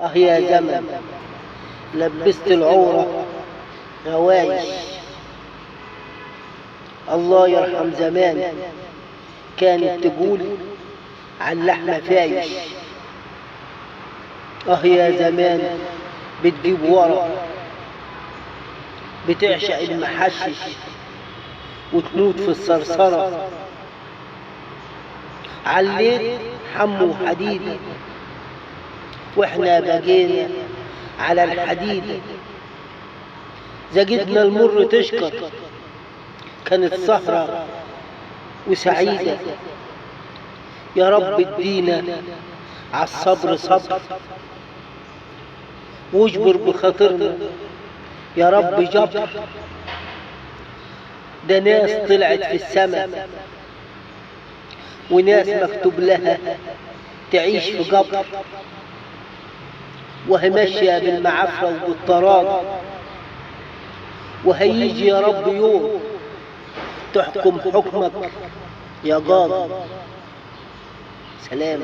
يا زمن لبست العورة غوايش. الله يرحم زمان كانت تقول عن لحمة فايش. يا زمان بتجيب ورا بتعشق المحشش وتموت في الصرصرة. عليت حمو حديدي واحنا بقينا على الحديد. زقتنا المر تشكر كانت سهرة وسعيدة. يا رب ادينا عالصبر صبر واجبر بخاطرنا يا رب جبر. ده ناس طلعت في السماء وناس مكتوب لها تعيش في قبر، وهي ماشية بالمعفرة وبالطراد. وهيجي يا رب يوم تحكم حكمك يا قاضي. سلام.